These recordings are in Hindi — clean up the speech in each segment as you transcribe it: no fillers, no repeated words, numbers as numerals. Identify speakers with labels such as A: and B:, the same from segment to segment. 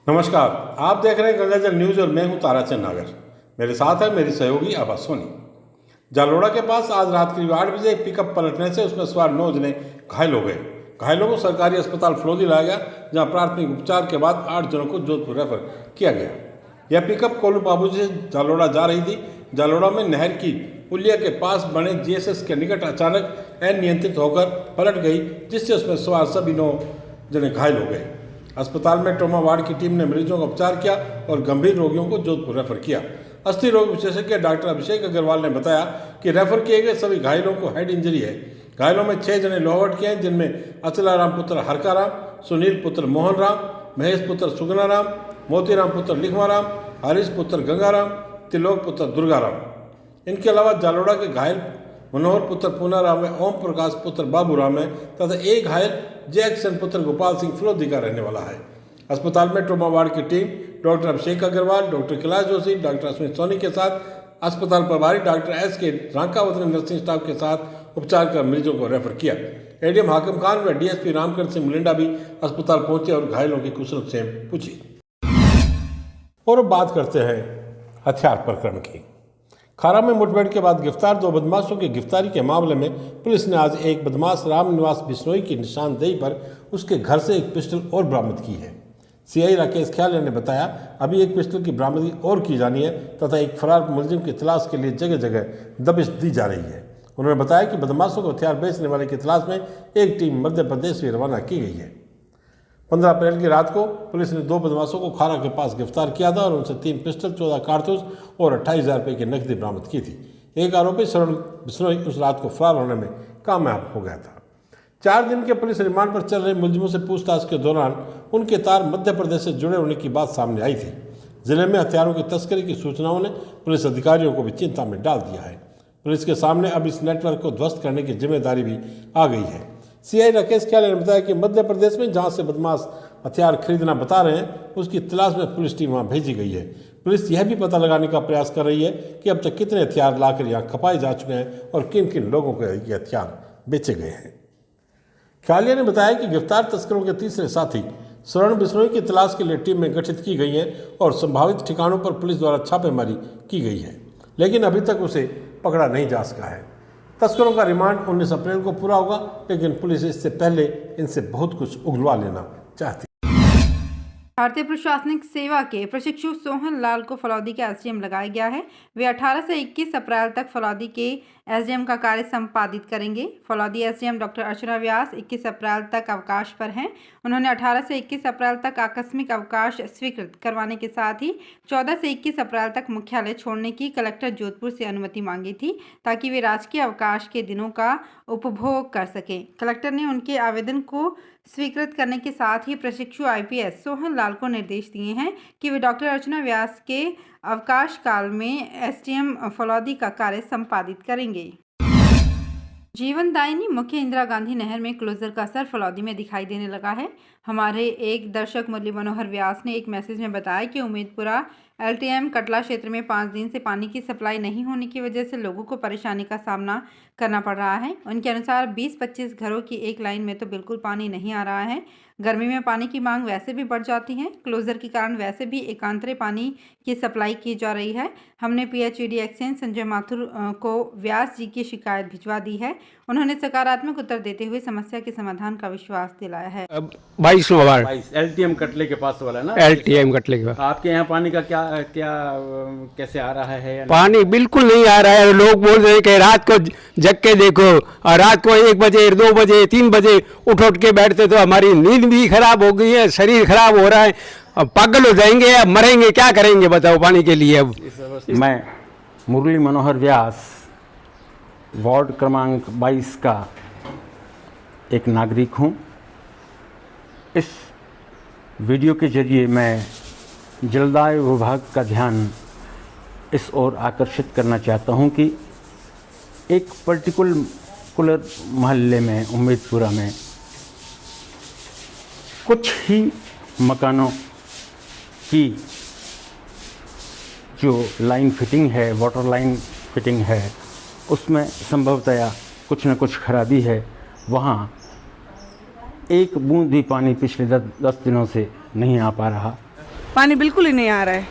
A: नमस्कार, आप देख रहे हैं गंगाजल न्यूज और मैं हूं ताराचंद नागर। मेरे साथ है मेरी सहयोगी आभा सोनी। जालोड़ा के पास आज रात करीब 8 बजे एक पिकअप पलटने से उसमें सवार 9 जने घायल हो गए। घायलों को सरकारी अस्पताल फलौदी लाया गया, जहां प्राथमिक उपचार के बाद 8 जनों को जोधपुर रेफर किया गया। यह पिकअप कोल्लू बाबूजी से जालोड़ा जा रही थी। जालोड़ा में नहर की पुलिया के पास बने जीएसएस के निकट अचानक अनियंत्रित होकर पलट गई, जिससे उसमें सवार सभी 9 जने घायल हो गए। अस्पताल में ट्रॉमा वार्ड की टीम ने मरीजों का उपचार किया और गंभीर रोगियों को जोधपुर रेफर किया। अस्थि रोग विशेषज्ञ डॉक्टर अभिषेक अग्रवाल ने बताया कि रेफर किए गए सभी घायलों को हेड इंजरी है। घायलों में 6 जने लोहवट के हैं, जिनमें अचलाराम पुत्र हरकाराम, सुनील पुत्र मोहन राम, महेश पुत्र सुगनाराम, मोतीराम पुत्र लिखवाराम, हरीश पुत्र गंगाराम, त्रिलोक पुत्र दुर्गाराम। इनके अलावा जालोड़ा के घायल मनोहर पुत्र पूनाराम है, ओम प्रकाश पुत्र बाबूराम है तथा एक घायल जैक्सन पुत्र गोपाल सिंह फलोदी का रहने वाला है। अस्पताल में ट्रॉमा वार्ड की टीम डॉक्टर अभिषेक अग्रवाल, डॉक्टर कैलाश जोशी, डॉक्टर अश्विन सोनी के साथ अस्पताल प्रभारी डॉक्टर एस.के. रांकावत ने नर्सिंग स्टाफ के साथ उपचार कर मरीजों को रेफर किया। एडीएम हाकिम खान व डीएसपी रामकरण सिंह मुलिंडा भी अस्पताल पहुंचे और घायलों की कुशल से पूछी। और अब बात करते हैं हथियार प्रकरण की। खारा में मुठभेड़ के बाद गिरफ्तार 2 बदमाशों की गिरफ्तारी के मामले में पुलिस ने आज एक बदमाश रामनिवास बिश्नोई की निशानदेही पर उसके घर से एक पिस्टल और बरामद की है। सीआई राकेश ख्यालिया ने बताया, अभी एक पिस्टल की बरामदगी और की जानी है तथा एक फरार मुलजिम की तलाश के लिए जगह जगह दबिश दी जा रही है। उन्होंने बताया कि बदमाशों को हथियार बेचने वाले की तलाश में एक टीम मध्य प्रदेश भी रवाना की गई है। 15 अप्रैल की रात को पुलिस ने 2 बदमाशों को खारा के पास गिरफ्तार किया था और उनसे 3 पिस्टल, 14 कारतूस और 28,000 रुपये की नकदी बरामद की थी। एक आरोपी शरण बिश्नोई उस रात को फरार होने में कामयाब हो गया था। 4 दिन के पुलिस रिमांड पर चल रहे मुलजिमों से पूछताछ के दौरान उनके तार मध्य प्रदेश से जुड़े होने की बात सामने आई थी। जिले में हथियारों की तस्करी की सूचनाओं ने पुलिस अधिकारियों को भी चिंता में डाल दिया है। पुलिस के सामने अब इस नेटवर्क को ध्वस्त करने की जिम्मेदारी भी आ गई है। सीआई राकेश ख्यालिया ने बताया कि मध्य प्रदेश में जहां से बदमाश हथियार खरीदना बता रहे हैं, उसकी तलाश में पुलिस टीम वहां भेजी गई है। पुलिस यह भी पता लगाने का प्रयास कर रही है कि अब तक कितने हथियार लाकर यहाँ खपाए जा चुके हैं और किन किन लोगों को ये हथियार बेचे गए हैं। ख्यालिया ने बताया कि गिरफ्तार तस्करों के तीसरे साथी शरण बिश्नोई की तलाश के लिए टीम में गठित की गई है और संभावित ठिकानों पर पुलिस द्वारा छापेमारी की गई है, लेकिन अभी तक उसे पकड़ा नहीं जा सका है। तस्करों का रिमांड 19 अप्रैल को पूरा होगा, लेकिन पुलिस इससे पहले इनसे बहुत कुछ उगलवा लेना चाहती है।
B: भारतीय प्रशासनिक सेवा के प्रशिक्षु सोहन लाल को फलौदी के एसडीएम लगाया गया है। वे 18 से 21 अप्रैल तक फलौदी के एसडीएम का कार्य संपादित करेंगे। फलौदी एसडीएम डॉक्टर अर्चना व्यास 21 अप्रैल तक अवकाश पर हैं। उन्होंने 18 से 21 अप्रैल तक आकस्मिक अवकाश स्वीकृत करवाने के साथ ही 14 से 21 अप्रैल तक मुख्यालय छोड़ने की कलेक्टर जोधपुर से अनुमति मांगी थी, ताकि वे राजकीय अवकाश के दिनों का उपभोग कर सकें। कलेक्टर ने उनके आवेदन को स्वीकृत करने के साथ ही प्रशिक्षु आईपीएस सोहन लाल को निर्देश दिए हैं कि वे डॉक्टर अर्चना व्यास के अवकाश काल में एसडीएम फलौदी का कार्य संपादित करेंगे। जीवनदायिनी मुख्य इंदिरा गांधी नहर में क्लोजर का असर फलौदी में दिखाई देने लगा है। हमारे एक दर्शक मुरली मनोहर व्यास ने एक मैसेज में बताया कि उम्मेदपुरा एलटीएम कटला क्षेत्र में 5 दिन से पानी की सप्लाई नहीं होने की वजह से लोगों को परेशानी का सामना करना पड़ रहा है। उनके अनुसार 20-25 घरों की एक लाइन में तो बिल्कुल पानी नहीं आ रहा है। गर्मी में पानी की मांग वैसे भी बढ़ जाती है। क्लोजर के कारण वैसे भी एकांतरे पानी की सप्लाई की जा रही है। हमने पीएचईडी एक्सचेंज संजय माथुर को व्यास जी की शिकायत भिजवा दी है। उन्होंने सकारात्मक उत्तर देते हुए समस्या के समाधान का विश्वास दिलाया है।
C: 22 वार्ड
D: एलटीएम कटले के पास वाला ना,
C: एलटीएम कटले के पास।
D: आपके यहाँ पानी का क्या कैसे आ रहा है या
C: पानी बिल्कुल नहीं आ रहा है। लोग बोल रहे हैं कि रात को जग के देखो, और रात को 1 बजे 2 बजे 3 बजे उठ के बैठते तो हमारी नींद भी खराब हो गई है, शरीर खराब हो रहा है। अब पागल हो जाएंगे, अब मरेंगे, क्या करेंगे बताओ पानी के लिए। अब
D: मैं मुरली मनोहर व्यास वार्ड क्रमांक 22 का एक नागरिक हूँ। इस वीडियो के जरिए मैं जलदाय विभाग का ध्यान इस ओर आकर्षित करना चाहता हूं कि एक पर्टिकुलर मोहल्ले में उम्मेदपुरा में कुछ ही मकानों की जो लाइन फिटिंग है, वाटर लाइन फिटिंग है, उसमें संभवतया कुछ न कुछ खराबी है। वहाँ एक बूंद भी पानी पिछले 10 दिनों से नहीं आ पा रहा।
E: पानी बिल्कुल ही नहीं आ रहा है,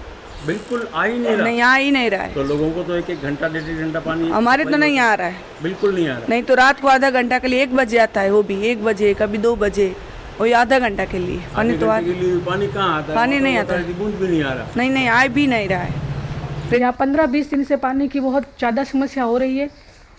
D: बिल्कुल आ ही नहीं रहा।
E: नहीं आ ही नहीं रहा है।
D: तो लोगों को तो 1-1 घंटा 1.5 घंटा पानी
E: हमारे तो नहीं आ रहा है,
D: बिल्कुल नहीं आ रहा।
E: नहीं तो रात को आधा घंटा के लिए 1 बजे आता है, वो भी 1 बजे, कभी 2 बजे, वही आधा घंटा के लिए पानी तो
D: के लिए पानी कहाँ आता है?
E: पानी नहीं आता,
D: बूंद भी नहीं आ रहा।
E: नहीं नहीं आ भी नहीं रहा है।
F: यहाँ 15-20 दिन से पानी की बहुत ज़्यादा समस्या हो रही है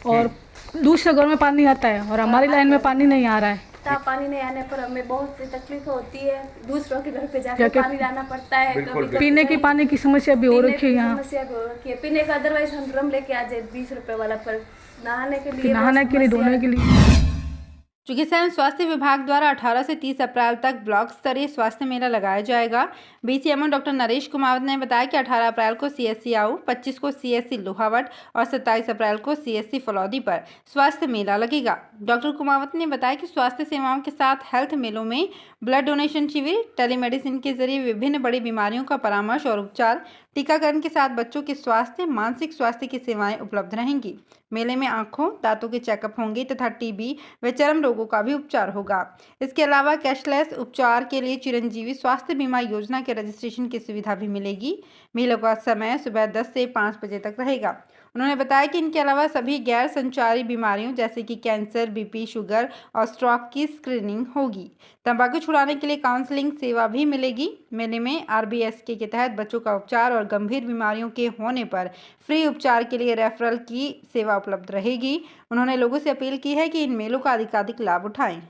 F: और दूसरे घर में पानी आता है और हमारी लाइन में पानी नहीं आ रहा है।
G: पानी नहीं आने पर हमें बहुत सी तकलीफ होती है, दूसरों के घर पे जाकर पानी लाना पड़ता है। कभी
F: पीने की पानी की समस्या भी हो रखी है यहाँ।
G: समस्या भी हो रखी है पीने का, अदरवाइज हम ड्रम लेके आ जाए 20 रुपए वाला, पर नहाने के लिए
F: धोने के लिए।
B: चिकित्सा एवं स्वास्थ्य विभाग द्वारा 18 से 30 अप्रैल तक ब्लॉक स्तरीय स्वास्थ्य मेला लगाया जाएगा। बीसीएमओ डॉक्टर नरेश कुमावत ने बताया कि 18 अप्रैल को सीएससी आऊ, 25 को सीएससी लोहावट और 27 अप्रैल को सीएससी फलौदी पर स्वास्थ्य मेला लगेगा। डॉक्टर कुमावत ने बताया कि स्वास्थ्य सेवाओं के साथ हेल्थ मेलों में ब्लड डोनेशन शिविर, टेलीमेडिसिन के जरिए विभिन्न बड़ी बीमारियों का परामर्श और उपचार, टीकाकरण के साथ बच्चों के स्वास्थ्य, मानसिक स्वास्थ्य की सेवाएं उपलब्ध रहेंगी। मेले में आंखों, दांतों के चेकअप होंगे तथा टीबी व चर्म रोगों का भी उपचार होगा। इसके अलावा कैशलेस उपचार के लिए चिरंजीवी स्वास्थ्य बीमा योजना के रजिस्ट्रेशन की सुविधा भी मिलेगी। मेलों का समय सुबह 10 से 5 बजे तक रहेगा। उन्होंने बताया कि इनके अलावा सभी गैर संचारी बीमारियों जैसे कि कैंसर, बीपी, शुगर और स्ट्रोक की स्क्रीनिंग होगी। तंबाकू छुड़ाने के लिए काउंसलिंग सेवा भी मिलेगी। मेले में आरबीएसके के तहत बच्चों का उपचार और गंभीर बीमारियों के होने पर फ्री उपचार के लिए रेफरल की सेवा उपलब्ध रहेगी। उन्होंने लोगों से अपील की है कि इन मेलों का अधिकाधिक लाभ उठाएं।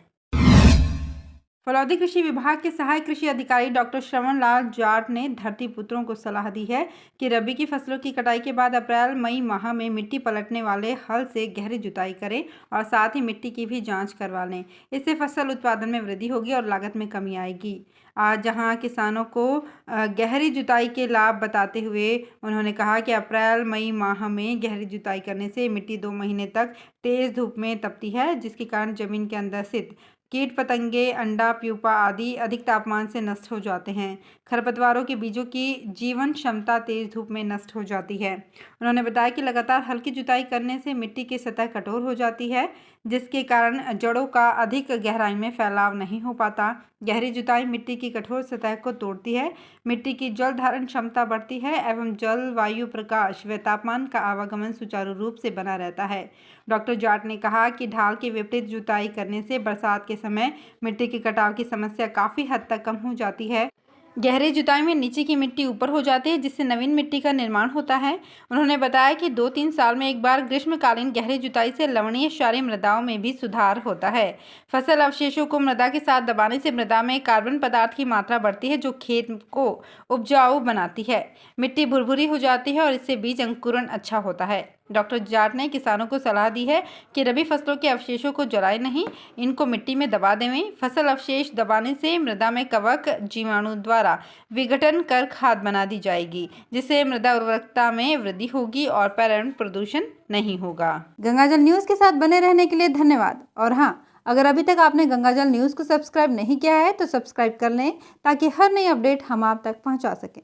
B: फलौदी कृषि विभाग के सहायक कृषि अधिकारी डॉक्टर श्रवण लाल जाट ने धरती पुत्रों को सलाह दी है कि रबी की फसलों की कटाई के बाद अप्रैल-मई माह में मिट्टी पलटने वाले हल से गहरी जुताई करें और साथ ही मिट्टी की भी जांच करवा लें। इससे फसल उत्पादन में वृद्धि होगी और लागत में कमी आएगी। आज जहां किसानों को गहरी जुताई के लाभ बताते हुए उन्होंने कहा कि अप्रैल-मई माह में गहरी जुताई करने से मिट्टी 2 महीने तक तेज़ धूप में तपती है, जिसके कारण ज़मीन के अंदर स्थित कीट पतंगे, अंडा, प्यूपा आदि अधिक तापमान से नष्ट हो जाते हैं। खरपतवारों के बीजों की जीवन क्षमता तेज धूप में नष्ट हो जाती है। उन्होंने बताया कि लगातार हल्की जुताई करने से मिट्टी की सतह कठोर हो जाती है, जिसके कारण जड़ों का अधिक गहराई में फैलाव नहीं हो पाता। गहरी जुताई मिट्टी की कठोर सतह को तोड़ती है, मिट्टी की जल धारण क्षमता बढ़ती है एवं जल, वायु, प्रकाश व तापमान का आवागमन सुचारू रूप से बना रहता है। डॉक्टर जाट ने कहा कि ढाल के विपरीत जुताई करने से बरसात के समय मिट्टी के कटाव की समस्या काफ़ी हद तक कम हो जाती है। गहरी जुताई में नीचे की मिट्टी ऊपर हो जाती है, जिससे नवीन मिट्टी का निर्माण होता है। उन्होंने बताया कि 2-3 साल में एक बार ग्रीष्मकालीन गहरी जुताई से लवणीय क्षारीय मृदाओं में भी सुधार होता है। फसल अवशेषों को मृदा के साथ दबाने से मृदा में कार्बन पदार्थ की मात्रा बढ़ती है, जो खेत को उपजाऊ बनाती है। मिट्टी भुरभुरी हो जाती है और इससे बीज अंकुरण अच्छा होता है। डॉक्टर जाट ने किसानों को सलाह दी है कि रबी फसलों के अवशेषों को जलाएं नहीं, इनको मिट्टी में दबा देवें। फसल अवशेष दबाने से मृदा में कवक जीवाणु द्वारा विघटन कर खाद बना दी जाएगी, जिससे मृदा उर्वरकता में वृद्धि होगी और पर्यावरण प्रदूषण नहीं होगा। गंगाजल न्यूज़ के साथ बने रहने के लिए धन्यवाद। और हाँ, अगर अभी तक आपने गंगाजल न्यूज़ को सब्सक्राइब नहीं किया है तो सब्सक्राइब कर लें, ताकि हर नई अपडेट हम आप तक पहुँचा सकें।